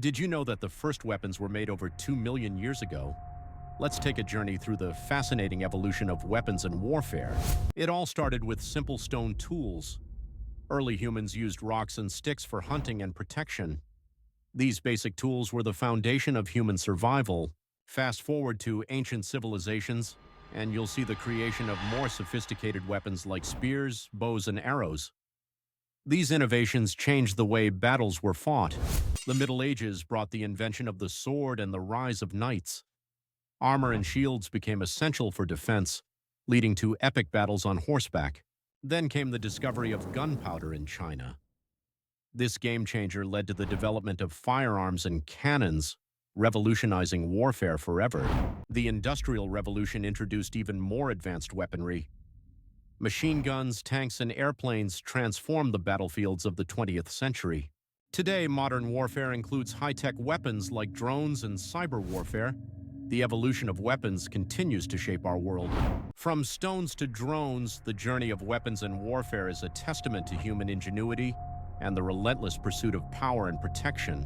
Did you know that the first weapons were made over 2 million years ago? Let's take a journey through the fascinating evolution of weapons and warfare. It all started with simple stone tools. Early humans used rocks and sticks for hunting and protection. These basic tools were the foundation of human survival. Fast forward to ancient civilizations, and you'll see the creation of more sophisticated weapons like spears, bows, and arrows. These innovations changed the way battles were fought. The Middle Ages brought the invention of the sword and the rise of knights. Armor and shields became essential for defense, leading to epic battles on horseback. Then came the discovery of gunpowder in China. This game-changer led to the development of firearms and cannons, revolutionizing warfare forever. The Industrial Revolution introduced even more advanced weaponry. Machine guns, tanks, and airplanes transformed the battlefields of the 20th century. Today, modern warfare includes high-tech weapons like drones and cyber warfare. The evolution of weapons continues to shape our world. From stones to drones, the journey of weapons and warfare is a testament to human ingenuity and the relentless pursuit of power and protection.